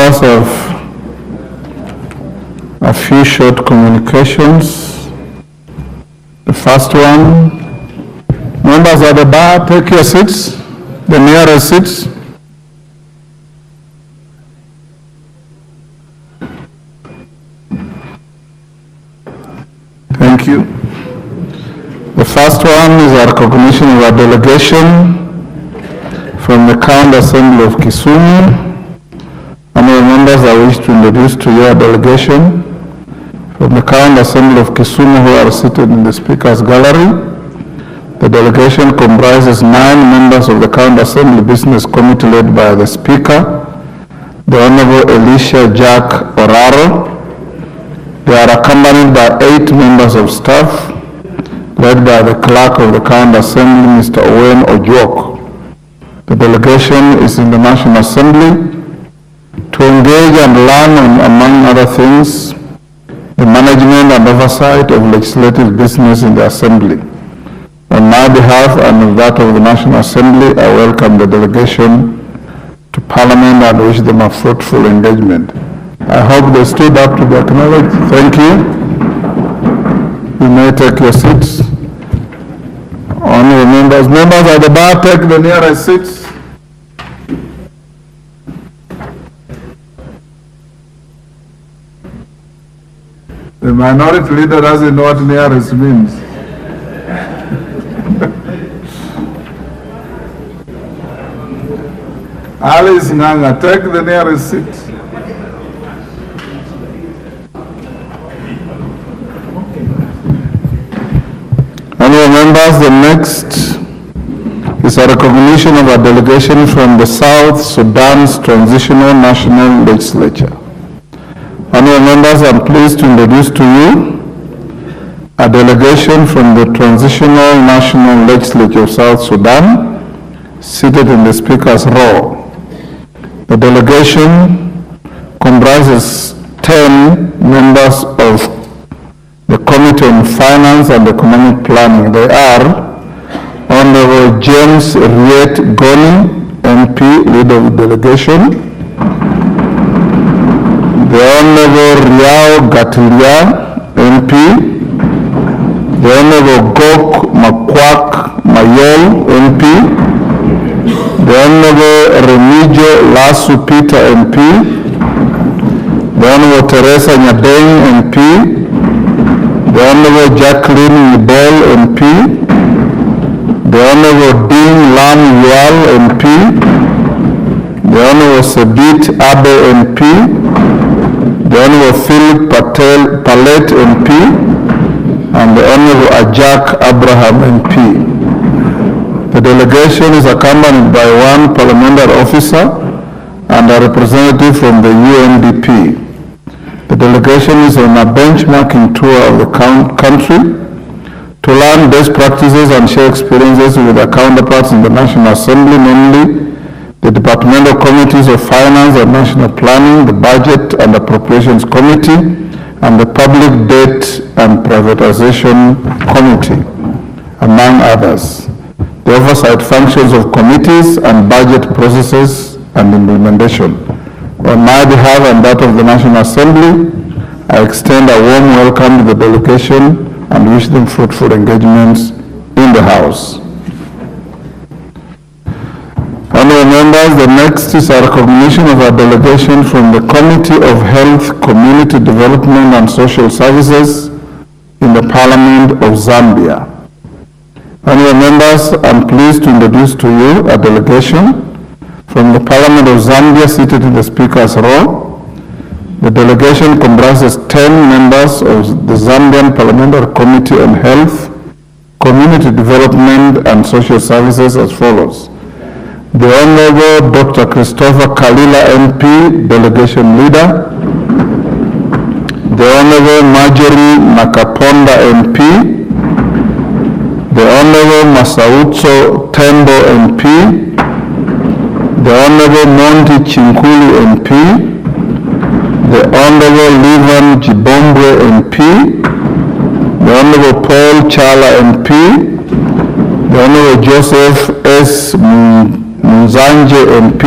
members have a few short communications. The first one, members at the bar, take your seats, the nearest seats. Thank you. The first one is a recognition of a delegation from the County Assembly of Kisumu. Honourable members, I wish to introduce to you a delegation from the County Assembly of Kisumu who are seated in the Speaker's Gallery. The delegation comprises 9 members of the County Assembly Business Committee led by the Speaker, the Honourable Elisha Jack Oraro. They are accompanied by 8 members of staff led by the Clerk of the County Assembly, Mr. Owen Ojuok. The delegation is in the National Assembly to engage and learn on, among other things, the management and oversight of legislative business in the Assembly. On my behalf and on that of the National Assembly, I welcome the delegation to Parliament and wish them a fruitful engagement. I hope they stood up to be acknowledged. Thank you. You may take your seats. Honourable members, members at the bar, take the nearest seats. The minority leader doesn't know what nearest means. Alice Nganga, take the nearest seat. Honourable members, the next is a recognition of a delegation from the South Sudan's Transitional National Legislature. Honourable members, I'm pleased to introduce to you a delegation from the Transitional National Legislature of South Sudan, seated in the Speaker's row. The delegation comprises 10 members of the Committee on Finance and Economic Planning. They are Honourable James Riet Goni, MP, leader of the delegation, the Honourable Riao Gatilia, MP, the Honourable Gok Makwak Mayol, MP, the Honourable Remigio Lasu Peter, MP, the Honourable Teresa Nyadeng, MP, the Honourable Jacqueline Nibol, MP, the Honourable Dean Lam Yual, MP, the Honourable Sebit Abe, MP, the Honourable Philip Palet, MP, and the Honourable Ajak Abraham, MP. The delegation is accompanied by 1 parliamentary officer and a representative from the UNDP. The delegation is on a benchmarking tour of the country to learn best practices and share experiences with their counterparts in the National Assembly, namely the Departmental Committees of Finance and National Planning, the Budget and Appropriations Committee, and the Public Debt and Privatization Committee, among others. The oversight functions of committees and budget processes and implementation. On my behalf and that of the National Assembly, I extend a warm welcome to the delegation and wish them fruitful engagements in the House. Honourable members, the next is a recognition of a delegation from the Committee of Health, Community Development and Social Services in the Parliament of Zambia. Honourable members, I'm pleased to introduce to you a delegation from the Parliament of Zambia seated in the Speaker's row. The delegation comprises 10 members of the Zambian Parliamentary Committee on Health, Community Development and Social Services as follows. The Honourable Dr. Christopher Kalila, MP, Delegation Leader. The Honourable Marjorie Nakaponda, MP. The Honourable Masautso Tembo, MP. The Honourable Monty Chinkuli, MP. The Honourable Livan Jibombwe, MP. The Honourable Paul Chala, MP. The Honourable Joseph S. Muzanje, MP.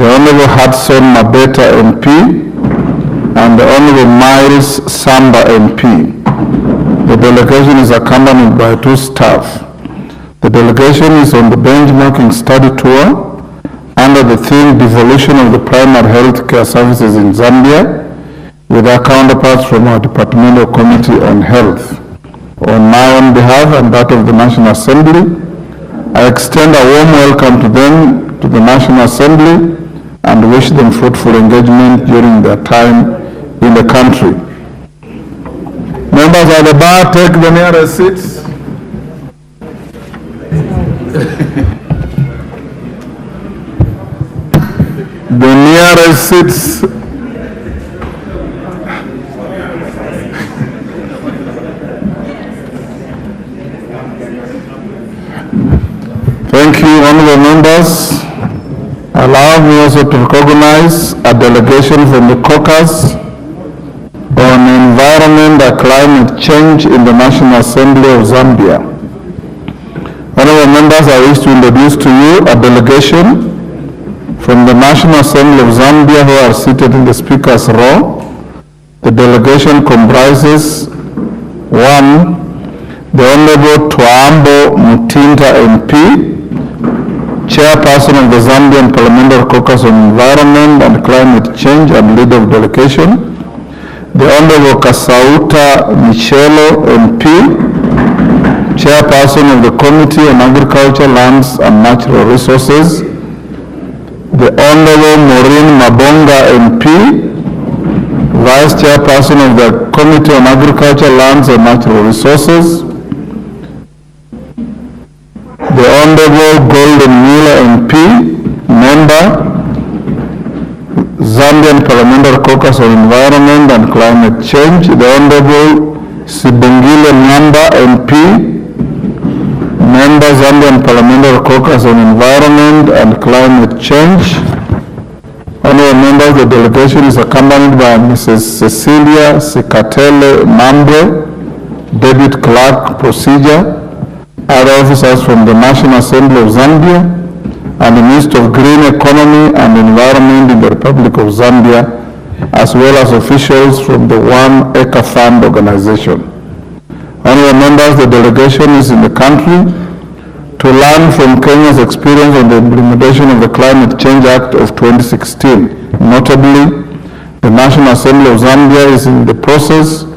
the Honorable Hudson Mabeta MP, and the Honorable Miles Samba MP. The delegation is accompanied by 2 staff. The delegation is on the benchmarking study tour under the theme Devolution of the Primary Health Care Services in Zambia with our counterparts from our Departmental Committee on Health. On my own behalf and that of the National Assembly, I extend a warm welcome to them to the National Assembly and wish them fruitful engagement during their time in the country. Members of the bar, take the nearest seats. The nearest seats. Thank you, honorable members. Allow me also to recognize a delegation from the caucus on environment and climate change in the National Assembly of Zambia. Honorable members, I wish to introduce to you a delegation from the National Assembly of Zambia who are seated in the Speaker's row. The delegation comprises 1, the Honorable Tuambo Mutinda MP, Chairperson of the Zambian Parliamentary Caucus on Environment and Climate Change and leader of delegation. The Honorable Kasauta Michelo MP, Chairperson of the Committee on Agriculture, Lands and Natural Resources. The Honorable Maureen Mabonga MP, Vice Chairperson of the Committee on Agriculture, Lands and Natural Resources. The Honorable Golden Mueller MP, Member, Zambian Parliamentary Caucus on Environment and Climate Change. The Honorable Sibengile Nyamba MP, Member, Zambian Parliamentary Caucus on Environment and Climate Change. Honorable members, the delegation is accompanied by Mrs. Cecilia Sikatele Mambre, Deputy Clerk Procedure, other officers from the National Assembly of Zambia, and the Minister of Green Economy and Environment in the Republic of Zambia, as well as officials from the One Acre Fund organization. Honorable members, the delegation is in the country to learn from Kenya's experience on the implementation of the Climate Change Act of 2016. Notably, the National Assembly of Zambia is in the process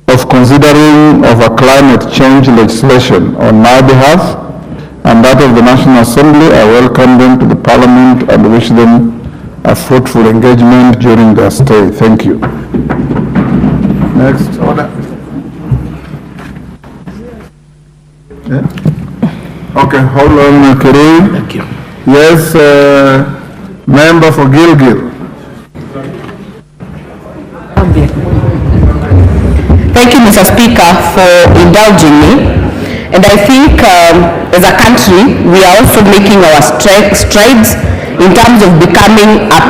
of considering of a climate change legislation. On my behalf and that of the National Assembly, I welcome them to the Parliament and wish them a fruitful engagement during their stay. Thank you. Next order. Yeah. Okay, hold on, Kareem. Thank you. Yes, member for Gilgil. Thank you, Mr. Speaker, for indulging me. And I think as a country, we are also making our strides in terms of becoming a